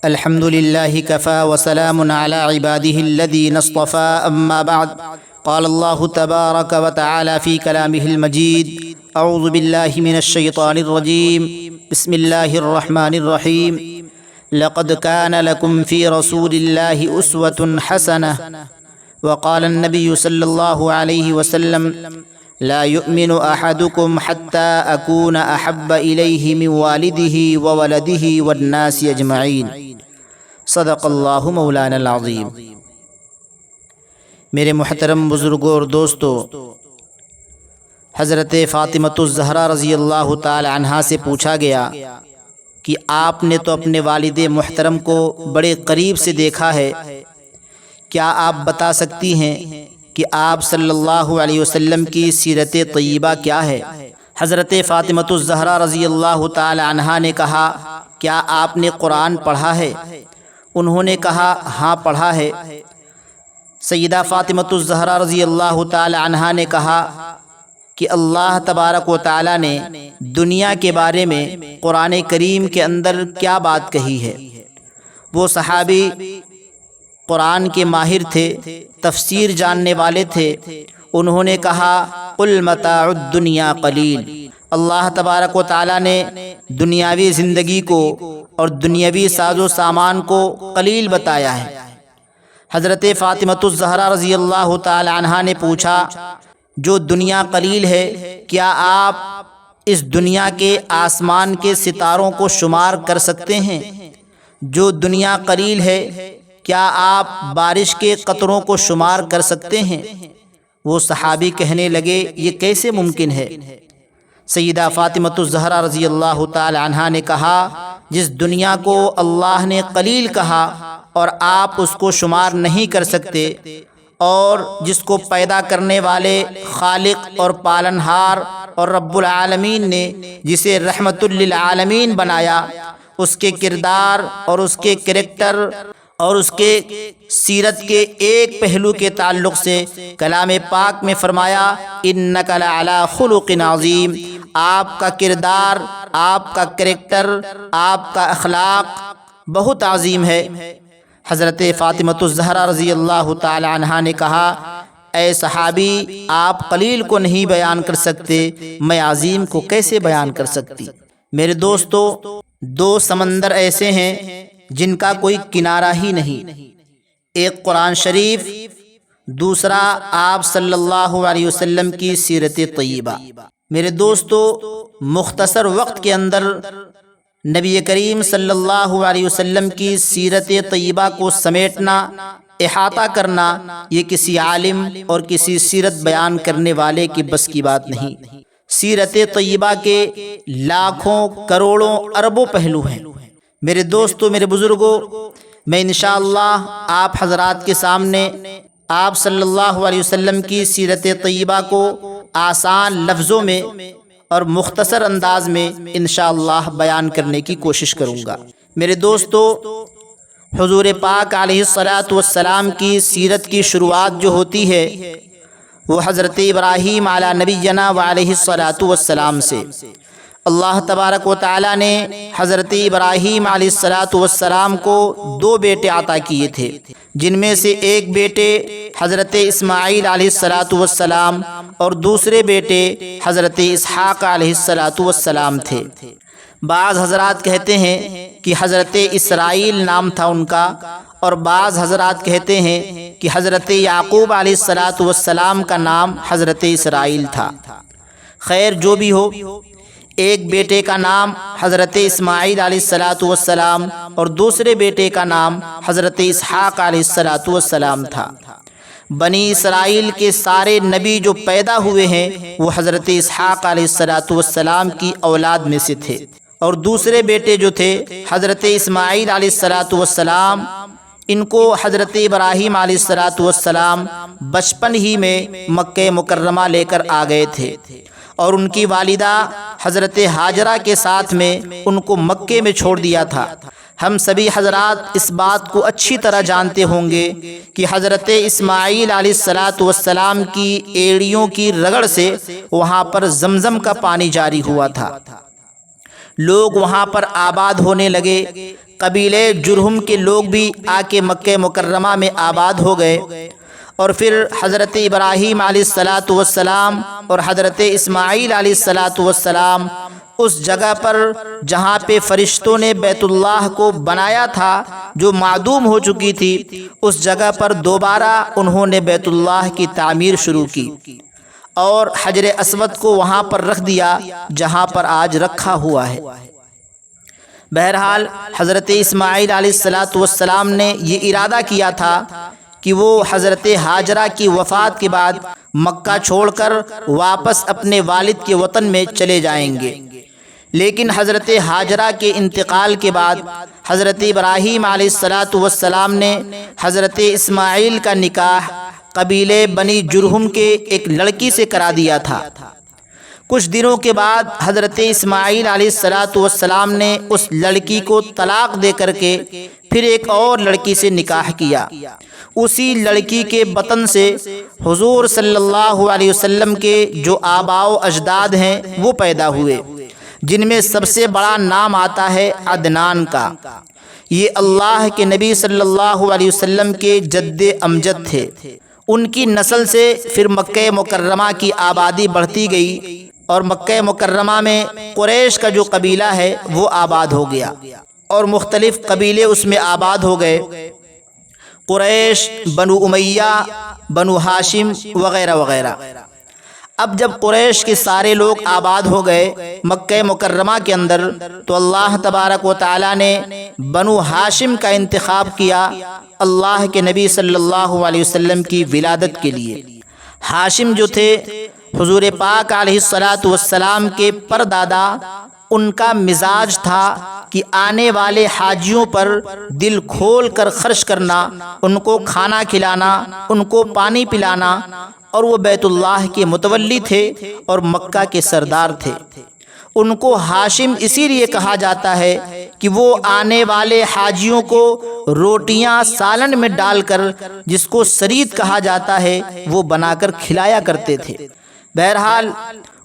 الحمد لله كفى وسلام على عباده الذين اصطفى أما بعد قال الله تبارك وتعالى في كلامه المجيد أعوذ بالله من الشيطان الرجيم بسم الله الرحمن الرحيم لقد كان لكم في رسول الله أسوة حسنة وقال النبي صلى الله عليه وسلم لا يؤمن أحدكم حتى أكون أحب إليه من والده وولده والناس أجمعين صدق اللہ مولانا العظیم۔ میرے محترم بزرگوں اور دوستو، حضرت فاطمۃ الزہرا رضی اللہ تعالی عنہا سے پوچھا گیا کہ آپ نے تو اپنے والد محترم کو بڑے قریب سے دیکھا ہے، کیا آپ بتا سکتی ہیں کہ آپ صلی اللہ علیہ وسلم کی سیرت طیبہ کیا ہے؟ حضرت فاطمۃ الزہرا رضی اللہ تعالی عنہا نے کہا، کیا آپ نے قرآن پڑھا ہے؟ انہوں نے کہا، ہاں پڑھا ہے۔ سیدہ فاطمۃ الزہرا رضی اللہ تعالی عنہا نے کہا کہ اللہ تبارک و تعالی نے دنیا کے بارے میں قرآن کریم کے اندر کیا بات کہی ہے؟ وہ صحابی قرآن کے ماہر تھے، تفسیر جاننے والے تھے۔ انہوں نے کہا، قل متاع الدنیا قلیل۔ اللہ تبارک و تعالی نے دنیاوی زندگی کو اور دنیاوی ساز و سامان کو قلیل بتایا ہے۔ حضرت فاطمۃ الزہرا رضی اللہ تعالی عنہا نے پوچھا، جو دنیا قلیل ہے، کیا آپ اس دنیا کے آسمان کے ستاروں کو شمار کر سکتے ہیں؟ جو دنیا قلیل ہے، کیا آپ بارش کے قطروں کو شمار کر سکتے ہیں؟ وہ صحابی کہنے لگے، یہ کیسے ممکن ہے؟ سیدہ فاطمۃ الزہرا رضی اللہ تعالی عنہا نے کہا، جس دنیا کو اللہ نے قلیل کہا اور آپ اس کو شمار نہیں کر سکتے، اور جس کو پیدا کرنے والے خالق اور پالنہار اور رب العالمین نے جسے رحمت للعالمین بنایا، اس کے کردار اور اس کے کریکٹر اور اس کے سیرت کے ایک پہلو کے تعلق سے کلام پاک میں فرمایا، انک لعلی خلق عظیم، آپ کا کردار، آپ کا کریکٹر، آپ کا اخلاق بہت عظیم ہے۔ حضرت فاطمۃ الزہرا رضی اللہ تعالی عنہا نے کہا، اے صحابی، آپ قلیل کو نہیں بیان کر سکتے، میں عظیم کو کیسے بیان کر سکتی؟ میرے دوستو، دو سمندر ایسے ہیں جن کا کوئی کنارہ ہی نہیں، ایک قرآن شریف، دوسرا آپ صلی اللہ علیہ وسلم کی سیرت طیبہ۔ میرے دوستو، مختصر وقت کے اندر نبی کریم صلی اللہ علیہ وسلم کی سیرت طیبہ کو سمیٹنا، احاطہ کرنا، یہ کسی عالم اور کسی سیرت بیان کرنے والے کی بس کی بات نہیں۔ سیرت طیبہ کے لاکھوں، کروڑوں، اربوں پہلو ہیں۔ میرے دوستو، میرے بزرگوں، میں انشاءاللہ آپ حضرات کے سامنے آپ صلی اللہ علیہ وسلم کی سیرت طیبہ کو آسان لفظوں میں اور مختصر انداز میں انشاءاللہ بیان کرنے کی کوشش کروں گا۔ میرے دوستو، حضور پاک علیہ الصلاۃ والسلام کی سیرت کی شروعات جو ہوتی ہے وہ حضرت ابراہیم علی نبینا وعلیہ الصلاۃ والسلام سے۔ اللہ تبارک و تعالی نے حضرت ابراہیم علیہ الصلاۃ والسلام کو دو بیٹے عطا کیے تھے، جن میں سے ایک بیٹے حضرت اسماعیل علیہ الصلاۃ والسلام اور دوسرے بیٹے حضرت اسحاق علیہ الصلاۃ والسلام تھے۔ بعض حضرات کہتے ہیں کہ حضرت اسرائیل نام تھا ان کا، اور بعض حضرات کہتے ہیں کہ حضرت یعقوب علیہ الصلاۃ والسلام کا نام حضرت اسرائیل تھا۔ خیر، جو بھی ہو، ایک بیٹے کا نام حضرت اسماعیل علیہ الصلاۃ والسلام اور دوسرے بیٹے کا نام حضرت اسحاق علیہ الصلاۃ والسلام تھا۔ بنی اسرائیل کے سارے نبی جو پیدا ہوئے ہیں وہ حضرت اسحاق علیہ الصلاۃ والسلام کی اولاد میں سے تھے، اور دوسرے بیٹے جو تھے حضرت اسماعیل علیہ الصلاۃ والسلام، ان کو حضرت ابراہیم علیہ الصلاۃ والسلام بچپن ہی میں مکہ مکرمہ لے کر آ گئے تھے، اور ان کی والدہ حضرت ہاجرہ کے ساتھ میں ان کو مکے میں چھوڑ دیا تھا۔ ہم سبھی حضرات اس بات کو اچھی طرح جانتے ہوں گے کہ حضرت اسماعیل علیہ الصلاۃ والسلام کی ایڑیوں کی رگڑ سے وہاں پر زمزم کا پانی جاری ہوا تھا۔ لوگ وہاں پر آباد ہونے لگے، قبیلے جرہم کے لوگ بھی آ کے مکہ مکرمہ میں آباد ہو گئے، اور پھر حضرت ابراہیم علیہ الصلاۃ والسلام اور حضرت اسماعیل علیہ الصلاۃ والسلام اس جگہ پر جہاں پہ فرشتوں نے بیت اللہ کو بنایا تھا، جو معدوم ہو چکی تھی، اس جگہ پر دوبارہ انہوں نے بیت اللہ کی تعمیر شروع کی اور حجر اسود کو وہاں پر رکھ دیا جہاں پر آج رکھا ہوا ہے۔ بہرحال حضرت اسماعیل علیہ الصلاۃ والسلام نے یہ ارادہ کیا تھا کہ وہ حضرت ہاجرہ کی وفات کے بعد مکہ چھوڑ کر واپس اپنے والد کے وطن میں چلے جائیں گے، لیکن حضرت ہاجرہ کے انتقال کے بعد حضرت ابراہیم علیہ الصلاۃ والسلام نے حضرت اسماعیل کا نکاح قبیلے بنی جرہم کے ایک لڑکی سے کرا دیا تھا۔ کچھ دنوں کے بعد حضرت اسماعیل علیہ الصلاۃ والسلام نے اس لڑکی کو طلاق دے کر کے پھر ایک اور لڑکی سے نکاح کیا۔ اسی لڑکی کے بطن سے حضور صلی اللہ علیہ وسلم کے جو آباء و اجداد ہیں وہ پیدا ہوئے، جن میں سب سے بڑا نام آتا ہے عدنان کا۔ یہ اللہ کے نبی صلی اللہ علیہ وسلم کے جد امجد تھے۔ ان کی نسل سے پھر مکہ مکرمہ کی آبادی بڑھتی گئی، اور مکہ مکرمہ میں قریش کا جو قبیلہ ہے وہ آباد ہو گیا، اور مختلف قبیلے اس میں آباد ہو گئے، قریش، بنو امیہ، بنو ہاشم وغیرہ وغیرہ۔ اب جب قریش کے سارے لوگ آباد ہو گئے مکہ مکرمہ کے اندر، تو اللہ تبارک و تعالی نے بنو ہاشم کا انتخاب کیا اللہ کے نبی صلی اللہ علیہ وسلم کی ولادت کے لیے۔ ہاشم جو تھے حضور پاک علیہ الصلاۃ والسلام کے پردادا، ان کا مزاج تھا کہ آنے والے حاجیوں پر دل کھول کر خرچ کرنا، ان کو کھانا کھلانا، ان کو پانی پلانا، اور وہ بیت اللہ کے متولی تھے اور مکہ کے سردار تھے۔ ان کو ہاشم اسی لیے کہا جاتا ہے کہ وہ آنے والے حاجیوں کو روٹیاں سالن میں ڈال کر، جس کو سرید کہا جاتا ہے، وہ بنا کر کھلایا کرتے تھے۔ بہرحال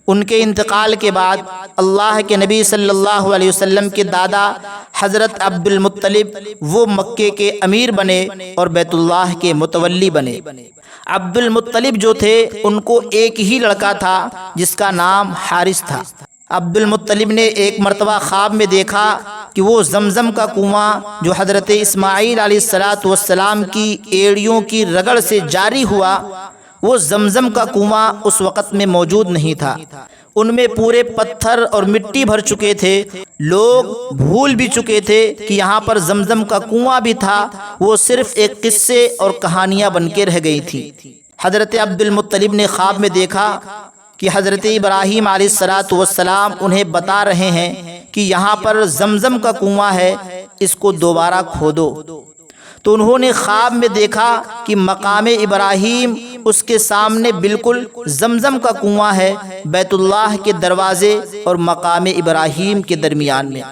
ان کے انتقال کے بعد اللہ کے نبی صلی اللہ علیہ وسلم کے دادا حضرت عبد المطلب وہ مکے کے امیر بنے اور بیت اللہ کے متولی بنے۔ عبد المطلب جو تھے ان کو ایک ہی لڑکا تھا جس کا نام حارث تھا۔ عبد المطلب نے ایک مرتبہ خواب میں دیکھا کہ وہ زمزم کا کنواں جو حضرت اسماعیل علیہ الصلاۃ والسلام کی ایڑیوں کی رگڑ سے جاری ہوا، وہ زمزم کا کنواں اس وقت میں موجود نہیں تھا۔ ان میں پورے پتھر اور مٹی بھر چکے تھے، لوگ بھول بھی چکے تھے کہ یہاں پر زمزم کا کنواں بھی تھا، وہ صرف ایک قصے اور کہانیاں بن کے رہ گئی تھی۔ حضرت عبد المطلب نے خواب میں دیکھا کہ حضرت ابراہیم علیہ الصلاۃ والسلام انہیں بتا رہے ہیں کہ یہاں پر زمزم کا کنواں ہے، اس کو دوبارہ کھودو۔ تو انہوں نے خواب میں دیکھا کہ مقام ابراہیم اس کے سامنے بالکل زمزم کا کنواں ہے، بیت اللہ کے دروازے اور مقام ابراہیم کے درمیان میں۔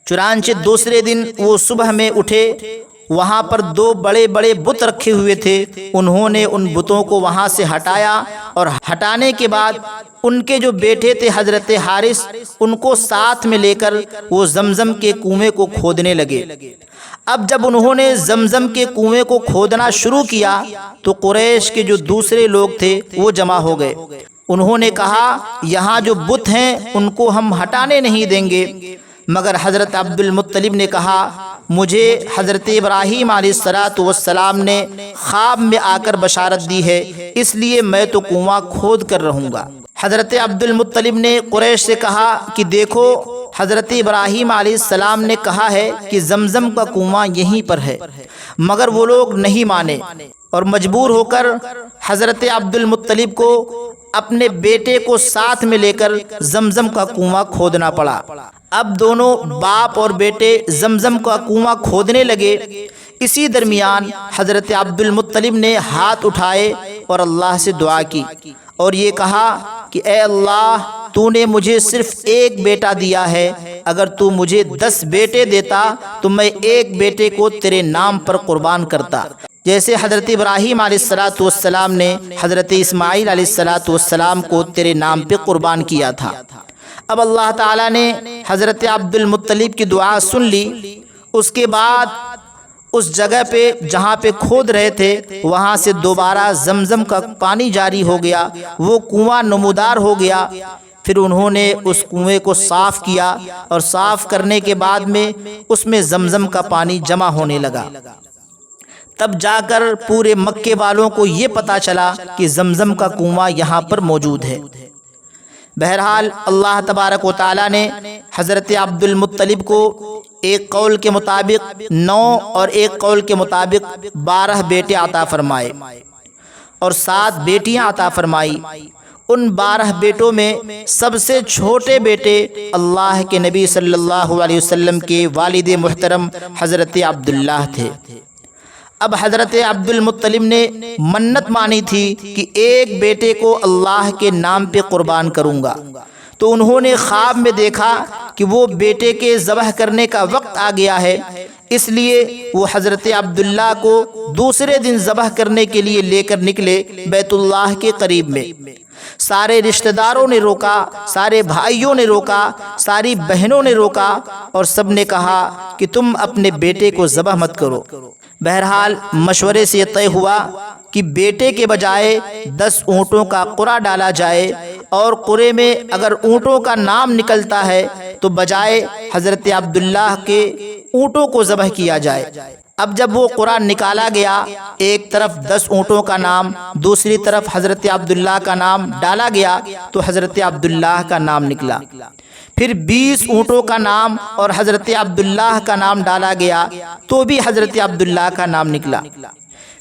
چنانچہ دوسرے دن وہ صبح میں اٹھے، وہاں پر دو بڑے بڑے بت رکھے ہوئے تھے، انہوں نے ان بتوں کو وہاں سے ہٹایا، اور ہٹانے کے بعد ان کے جو بیٹے تھے حضرت حارث، ان کو ساتھ میں لے کر وہ زمزم کے کنویں کو کھودنے لگے۔ اب جب انہوں نے زمزم کے کنویں کو کھودنا شروع کیا تو قریش کے جو دوسرے لوگ تھے وہ جمع ہو گئے۔ انہوں نے کہا یہاں جو بت ہیں ان کو ہم ہٹانے نہیں دیں گے، مگر حضرت عبد المطلب نے کہا مجھے حضرت ابراہیم علیہ الصلاۃ والسلام نے خواب میں آ کر بشارت دی ہے، اس لیے میں تو کنواں کھود کر رہوں گا۔ حضرت عبد المطلب نے قریش سے کہا کہ دیکھو حضرت ابراہیم علیہ السلام نے کہا ہے کہ زمزم کا کنواں یہیں پر ہے، مگر وہ لوگ نہیں مانے، اور مجبور ہو کر حضرت عبد المطلب کو اپنے بیٹے کو ساتھ میں لے کر زمزم کا کنواں کھودنا پڑا۔ اب دونوں باپ اور بیٹے زمزم کا کنواں کھودنے لگے۔ اسی درمیان حضرت عبد المطلب نے ہاتھ اٹھائے اور اللہ سے دعا کی اور یہ کہا کہ اے اللہ، تو نے مجھے صرف ایک بیٹا دیا ہے، اگر تو مجھے 10 بیٹے دیتا تو میں ایک بیٹے کو تیرے نام پر قربان کرتا، جیسے حضرت ابراہیم علیہ الصلاۃ والسلام نے حضرت اسماعیل علیہ الصلاۃ والسلام کو تیرے نام پہ قربان کیا تھا۔ اب اللہ تعالیٰ نے حضرت عبد المطلب کی دعا سن لی، اس کے بعد اس جگہ پہ جہاں پہ کھود رہے تھے وہاں سے دوبارہ زمزم کا پانی جاری ہو گیا، وہ کنواں نمودار ہو گیا۔ پھر انہوں نے اس کنویں کو صاف کیا اور صاف کرنے کے بعد میں اس میں زمزم کا پانی جمع ہونے لگا۔ تب جا کر پورے مکے والوں کو یہ پتہ چلا کہ زمزم کا کنواں یہاں پر موجود ہے۔ بہرحال اللہ تبارک و تعالیٰ نے حضرت عبد المطلب کو ایک قول کے مطابق 9 اور ایک قول کے مطابق 12 بیٹے عطا فرمائے اور 7 بیٹیاں عطا فرمائی۔ ان 12 بیٹوں میں سب سے چھوٹے بیٹے اللہ کے نبی صلی اللہ علیہ وسلم کے والد محترم حضرت عبداللہ تھے۔ اب حضرت عبد المطلب نے منت مانی تھی کہ ایک بیٹے کو اللہ کے نام پہ قربان کروں گا، تو انہوں نے خواب میں دیکھا کہ وہ بیٹے کے ذبح کرنے کا وقت آ گیا ہے، اس لیے وہ حضرت عبداللہ کو دوسرے دن ذبح کرنے کے لیے لے کر نکلے بیت اللہ کے قریب میں۔ سارے رشتہ داروں نے روکا، سارے بھائیوں نے روکا، ساری بہنوں نے روکا اور سب نے کہا کہ تم اپنے بیٹے کو ذبح مت کرو۔ بہرحال مشورے سے یہ طے ہوا کہ بیٹے کے بجائے 10 اونٹوں کا قرعہ ڈالا جائے، اور قرعے میں اگر اونٹوں کا نام نکلتا ہے تو بجائے حضرت عبداللہ کے اونٹوں کو ذبح کیا جائے۔ اب جب وہ قرعہ نکالا گیا، ایک طرف 10 اونٹوں کا نام، دوسری طرف حضرت عبداللہ کا نام ڈالا گیا تو حضرت عبداللہ کا نام نکلا۔ پھر 20 اونٹوں کا نام اور حضرت عبداللہ کا نام ڈالا گیا تو بھی حضرت عبداللہ کا نام نکلا۔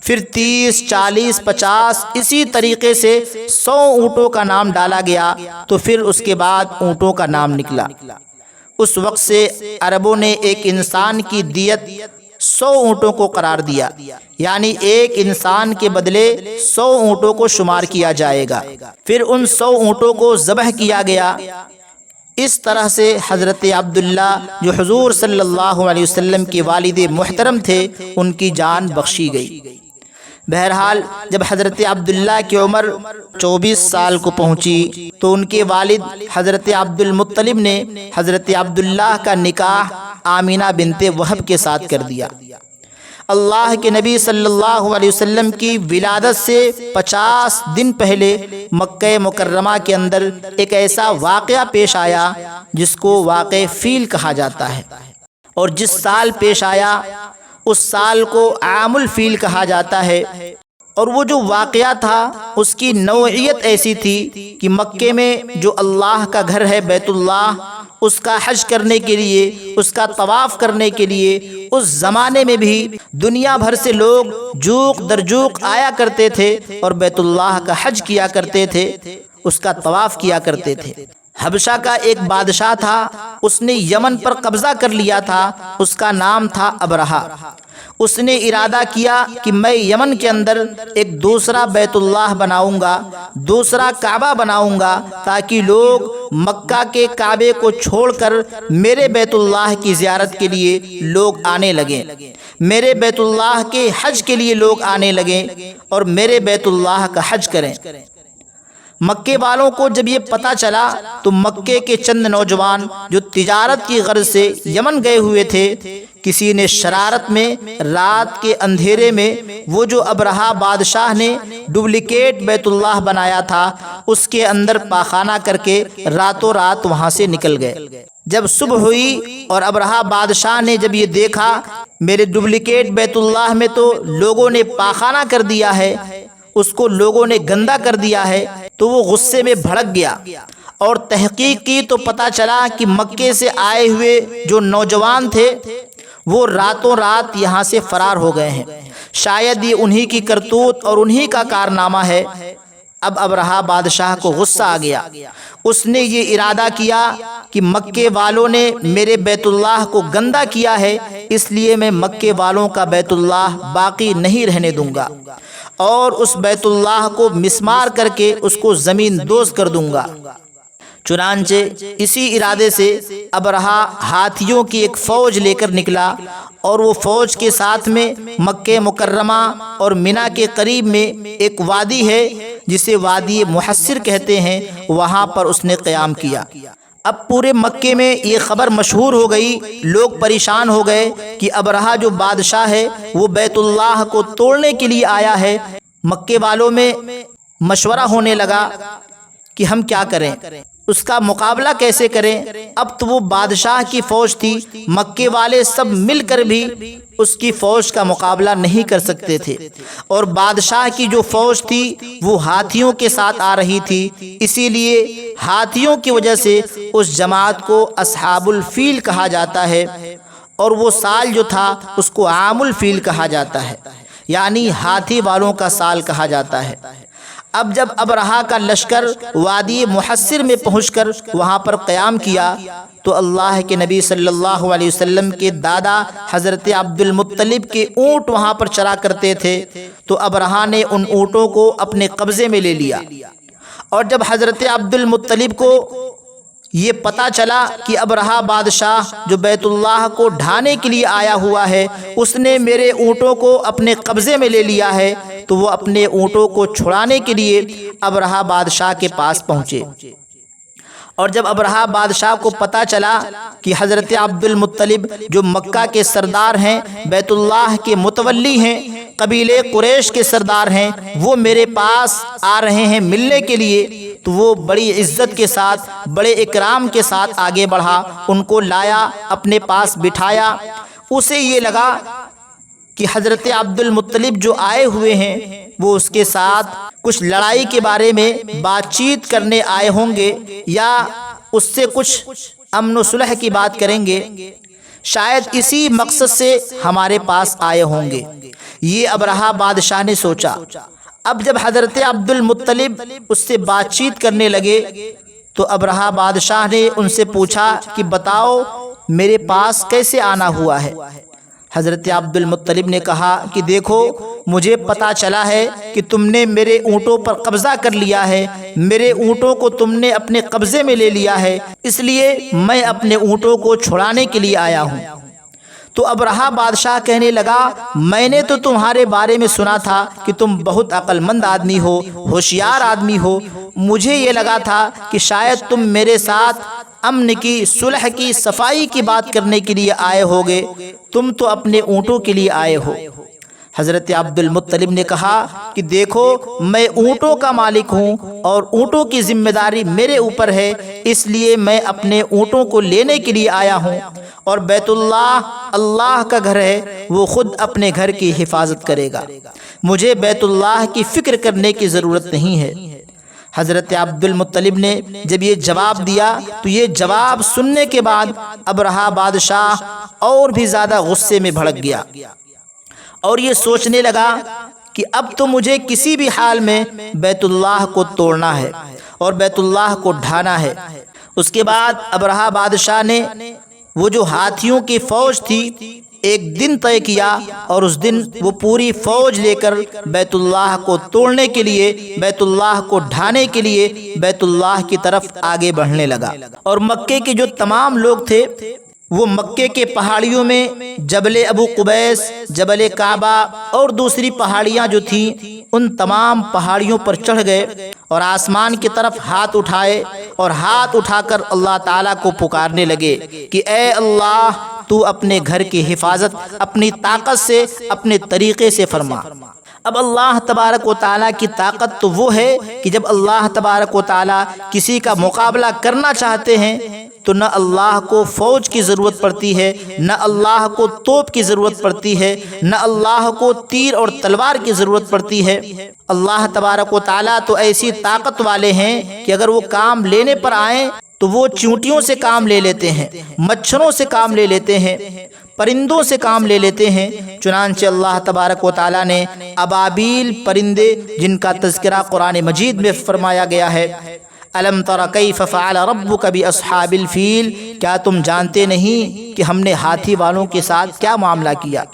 پھر 30، 40، 50 اسی طریقے سے 100 اونٹوں کا نام ڈالا گیا تو پھر اس کے بعد اونٹوں کا نام نکلا۔ اس وقت سے عربوں نے ایک انسان کی دیت 100 اونٹوں کو قرار دیا، یعنی ایک انسان کے بدلے 100 اونٹوں کو شمار کیا جائے گا۔ پھر ان 100 اونٹوں کو ذبح کیا گیا۔ اس طرح سے حضرت عبداللہ جو حضور صلی اللہ علیہ وسلم کے والد محترم تھے ان کی جان بخشی گئی۔ بہرحال جب حضرت عبداللہ کی عمر 24 سال کو پہنچی تو ان کے والد حضرت عبد المطلب نے حضرت عبداللہ کا نکاح آمینہ بنت وہب کے ساتھ کر دیا۔ اللہ کے نبی صلی اللہ علیہ وسلم کی ولادت سے 50 دن پہلے مکہ مکرمہ کے اندر ایک ایسا واقعہ پیش آیا جس کو واقع فیل کہا جاتا ہے، اور جس سال پیش آیا اس سال کو عام الفیل کہا جاتا ہے۔ اور وہ جو واقعہ تھا اس کی نوعیت ایسی تھی کہ مکے میں جو اللہ کا گھر ہے بیت اللہ، اس کا حج کرنے کے لیے، اس کا طواف کرنے کے لیے اس زمانے میں بھی دنیا بھر سے لوگ جوق در جوق آیا کرتے تھے اور بیت اللہ کا حج کیا کرتے تھے، اس کا طواف کیا کرتے تھے۔ حبشہ کا ایک بادشاہ تھا، اس نے یمن پر قبضہ کر لیا تھا، اس کا نام تھا ابرہہ۔ اس نے ارادہ کیا کہ میں یمن کے اندر ایک دوسرا بیت اللہ بناؤں گا، دوسرا کعبہ بناؤں گا، تاکہ لوگ مکہ کے کعبے کو چھوڑ کر میرے بیت اللہ کی زیارت کے لیے لوگ آنے لگیں، میرے بیت اللہ کے حج کے لیے لوگ آنے لگیں اور میرے بیت اللہ کا حج کریں۔ مکے والوں کو جب یہ پتہ چلا تو مکے کے چند نوجوان جو تجارت کی غرض سے یمن گئے ہوئے تھے، کسی نے شرارت میں رات کے اندھیرے میں وہ جو ابرہہ بادشاہ نے ڈپلیکیٹ بیت اللہ بنایا تھا اس کے اندر پاخانہ کر کے راتوں رات وہاں سے نکل گئے۔ جب صبح ہوئی اور ابرہہ بادشاہ نے جب یہ دیکھا میرے ڈپلیکیٹ بیت اللہ میں تو لوگوں نے پاخانہ کر دیا ہے، اس کو لوگوں نے گندا کر دیا ہے، تو وہ غصے میں بھڑک گیا اور تحقیق کی تو پتہ چلا کہ مکے سے آئے ہوئے جو نوجوان تھے وہ راتوں رات یہاں سے فرار ہو گئے ہیں، شاید یہ انہی کی کرتوت اور انہی کا کارنامہ ہے۔ اب ابرہہ بادشاہ کو غصہ آ گیا، اس نے یہ ارادہ کیا کہ مکے والوں نے میرے بیت اللہ کو گندا کیا ہے، اس لیے میں مکے والوں کا بیت اللہ باقی نہیں رہنے دوں گا اور اس بیت اللہ کو مسمار کر کے اس کو زمین دوز کر دوں گا۔ چنانچہ اسی ارادے سے ابرہہ ہاتھیوں کی ایک فوج لے کر نکلا اور وہ فوج کے ساتھ میں مکہ مکرمہ اور منی کے قریب میں ایک وادی ہے جسے وادی محصر کہتے ہیں، وہاں پر اس نے قیام کیا۔ اب پورے مکے میں یہ خبر مشہور ہو گئی، لوگ پریشان ہو گئے کہ ابرہہ جو بادشاہ ہے وہ بیت اللہ کو توڑنے کے لیے آیا ہے۔ مکے والوں میں مشورہ ہونے لگا کہ ہم کیا کریں، اس کا مقابلہ کیسے کریں۔ اب تو وہ بادشاہ کی فوج تھی، مکے والے سب مل کر بھی اس کی فوج کا مقابلہ نہیں کر سکتے تھے، اور بادشاہ کی جو فوج تھی وہ ہاتھیوں کے ساتھ آ رہی تھی، اسی لیے ہاتھیوں کی وجہ سے اس جماعت کو اصحاب الفیل کہا جاتا ہے، اور وہ سال جو تھا اس کو عام الفیل کہا جاتا ہے، یعنی ہاتھی والوں کا سال کہا جاتا ہے۔ اب جب ابرہہ کا لشکر وادی محصر میں پہنچ کر وہاں پر قیام کیا تو اللہ کے نبی صلی اللہ علیہ وسلم کے دادا حضرت عبد المطلب کے اونٹ وہاں پر چرا کرتے تھے، تو ابرہہ نے ان اونٹوں کو اپنے قبضے میں لے لیا۔ اور جب حضرت عبد المطلب کو یہ پتہ چلا کہ ابرہہ بادشاہ جو بیت اللہ کو ڈھانے کے لیے آیا ہوا ہے اس نے میرے اونٹوں کو اپنے قبضے میں لے لیا ہے، تو وہ اپنے اونٹوں کو چھڑانے کے لیے ابرہہ بادشاہ کے پاس پہنچے۔ اور جب ابرہہ بادشاہ کو پتہ چلا کہ حضرت عبد المطلب جو مکہ کے سردار ہیں، بیت اللہ کے متولی ہیں، قبیلے قریش کے سردار ہیں، وہ میرے پاس آ رہے ہیں ملنے کے لیے، تو وہ بڑی عزت کے ساتھ، بڑے اکرام کے ساتھ آگے بڑھا، ان کو لایا، اپنے پاس بٹھایا۔ اسے یہ لگا کہ حضرت عبد المطلب جو آئے ہوئے ہیں وہ اس کے ساتھ کچھ لڑائی کے بارے میں بات چیت کرنے آئے ہوں گے، یا اس سے کچھ امن و صلح کی بات کریں گے، شاید اسی مقصد سے ہمارے پاس آئے ہوں گے، یہ ابرہہ بادشاہ نے سوچا۔ اب جب حضرت عبد المطلب اس سے بات چیت کرنے لگے تو ابرہہ بادشاہ نے ان سے پوچھا کہ بتاؤ میرے پاس کیسے آنا ہوا ہے۔ حضرت عبد المطلب نے کہا کہ دیکھو مجھے پتہ چلا ہے کہ تم نے میرے اونٹوں پر قبضہ کر لیا ہے، میرے اونٹوں کو تم نے اپنے قبضے میں لے لیا ہے، اس لیے میں اپنے اونٹوں کو چھڑانے کے لیے آیا ہوں۔ تو ابرہہ بادشاہ کہنے لگا میں نے تو تمہارے بارے میں سنا تھا کہ تم بہت عقل مند آدمی ہو، ہوشیار آدمی ہو، مجھے یہ لگا تھا کہ شاید تم میرے ساتھ امن کی، صلح کی، صفائی کی بات کرنے کے لیے آئے ہوگے، تم تو اپنے اونٹوں کے لیے آئے ہو۔ حضرت عبد المطلب نے کہا کہ دیکھو میں اونٹوں کا مالک ہوں اور اونٹوں کی ذمہ داری میرے اوپر ہے، اس لیے میں اپنے اونٹوں کو لینے کے لیے آیا ہوں، اور بیت اللہ اللہ کا گھر ہے، وہ خود اپنے گھر کی حفاظت کرے گا، مجھے بیت اللہ کی فکر کرنے کی ضرورت نہیں ہے۔ حضرت عبد المطلب نے جب یہ جواب دیا تو یہ جواب سننے کے بعد ابرہہ بادشاہ اور بھی زیادہ غصے میں بھڑک گیا، اور یہ سوچنے لگا کہ اب تو مجھے کسی بھی حال میں بیت اللہ کو توڑنا ہے اور بیت اللہ کو ڈھانا ہے۔ اس کے بعد ابرہہ بادشاہ نے وہ جو ہاتھیوں کی فوج تھی ایک دن طے کیا، اور اس دن وہ پوری فوج لے کر بیت اللہ کو توڑنے کے لیے، بیت اللہ کو ڈھانے کے لیے بیت اللہ کی طرف آگے بڑھنے لگا۔ اور مکے کے جو تمام لوگ تھے وہ مکے کے پہاڑیوں میں جبل ابو قبیس، جبل کعبہ اور دوسری پہاڑیاں جو تھیں ان تمام پہاڑیوں پر چڑھ گئے، اور آسمان کی طرف ہاتھ اٹھائے، اور ہاتھ اٹھا کر اللہ تعالیٰ کو پکارنے لگے کہ اے اللہ تو اپنے گھر کی حفاظت اپنی طاقت سے، اپنے طریقے سے فرما۔ اب اللہ تبارک و تعالیٰ کی طاقت تو وہ ہے کہ جب اللہ تبارک و تعالیٰ کسی کا مقابلہ کرنا چاہتے ہیں تو نہ اللہ کو فوج کی ضرورت پڑتی ہے، نہ اللہ کو توپ کی ضرورت پڑتی ہے، نہ اللہ کو تیر اور تلوار کی ضرورت پڑتی ہے۔ اللہ تبارک و تعالیٰ تو ایسی طاقت والے ہیں کہ اگر وہ کام لینے پر آئیں تو وہ چیونٹیوں سے کام لے لیتے ہیں، مچھروں سے کام لے لیتے ہیں، پرندوں سے کام لے لیتے ہیں۔ چنانچہ اللہ تبارک و تعالیٰ نے ابابیل پرندے جن کا تذکرہ قرآن مجید میں فرمایا گیا ہے، الم تر کیف فعل ربک باصحاب الفیل، کیا تم جانتے نہیں کہ ہم نے ہاتھی والوں کے ساتھ کیا معاملہ کیا؟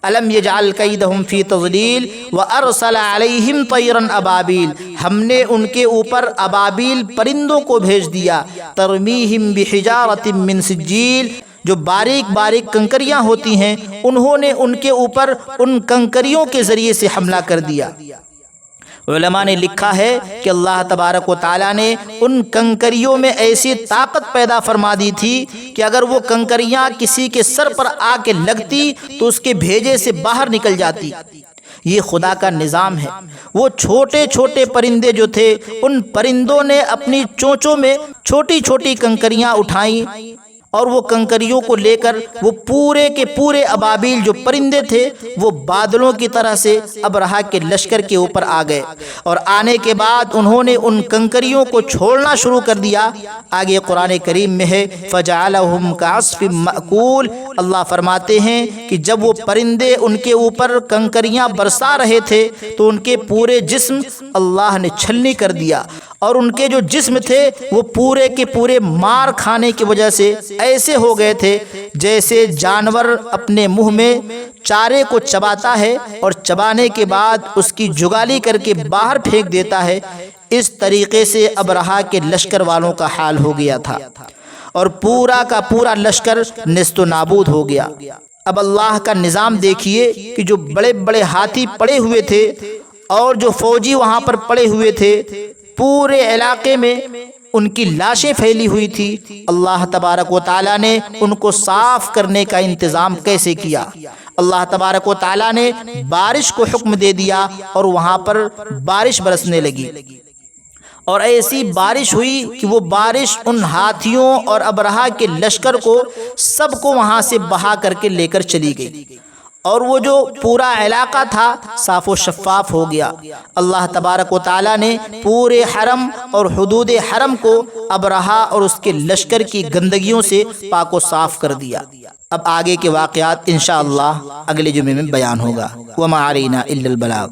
الم یجعل کیدہم فی تضلیل وارسل علیہم طیرا ابابیل، ہم نے ان کے اوپر ابابیل پرندوں کو بھیج دیا، ترمیہم بحجارۃ من سجیل، جو باریک باریک کنکریاں ہوتی ہیں انہوں نے ان کے اوپر ان کنکریوں کے ذریعے سے حملہ کر دیا۔ علماء نے لکھا ہے کہ اللہ تبارک و تعالیٰ نے ان کنکریوں میں ایسی طاقت پیدا فرما دی تھی کہ اگر وہ کنکریاں کسی کے سر پر آ کے لگتی تو اس کے بھیجے سے باہر نکل جاتی۔ یہ خدا کا نظام ہے۔ وہ چھوٹے چھوٹے پرندے جو تھے، ان پرندوں نے اپنی چونچوں میں چھوٹی چھوٹی کنکریاں اٹھائیں اور وہ کنکریوں کو لے کر وہ پورے کے پورے ابابیل جو پرندے تھے وہ بادلوں کی طرح سے ابرہہ کے لشکر کے اوپر آ گئے، اور آنے کے بعد انہوں نے ان کنکریوں کو چھوڑنا شروع کر دیا۔ آگے قرآن کریم میں ہے فَجَعَلَهُمْ كَعَصْفٍ مَأْكُولٍ، اللہ فرماتے ہیں کہ جب وہ پرندے ان کے اوپر کنکریاں برسا رہے تھے تو ان کے پورے جسم اللہ نے چھلنی کر دیا، اور ان کے جو جسم تھے وہ پورے کے پورے مار کھانے کی وجہ سے ایسے ہو گئے تھے جیسے جانور اپنے منہ میں چارے کو چباتا ہے اور چبانے کے بعد اس کی جگالی کر کے باہر پھینک دیتا ہے۔ اس طریقے سے ابرہہ کے لشکر والوں کا حال ہو گیا تھا، اور پورا کا پورا لشکر نیست و نابود ہو گیا۔ اب اللہ کا نظام دیکھیے کہ جو بڑے بڑے ہاتھی پڑے ہوئے تھے اور جو فوجی وہاں پر پڑے ہوئے تھے، پورے علاقے میں ان کی لاشیں پھیلی ہوئی تھی۔ اللہ تبارک و تعالیٰ نے ان کو صاف کرنے کا انتظام کیسے کیا؟ اللہ تبارک و تعالیٰ نے بارش کو حکم دے دیا اور وہاں پر بارش برسنے لگی، اور ایسی بارش ہوئی کہ وہ بارش ان ہاتھیوں اور ابرہہ کے لشکر کو سب کو وہاں سے بہا کر کے لے کر چلی گئی، اور وہ جو پورا علاقہ تھا صاف و شفاف ہو گیا۔ اللہ تبارک و تعالیٰ نے پورے حرم اور حدود حرم کو ابرہہ اور اس کے لشکر کی گندگیوں سے پاک و صاف کر دیا۔ اب آگے کے واقعات انشاءاللہ اگلے جمعے میں بیان ہوگا۔ وما علینا الا البلاغ۔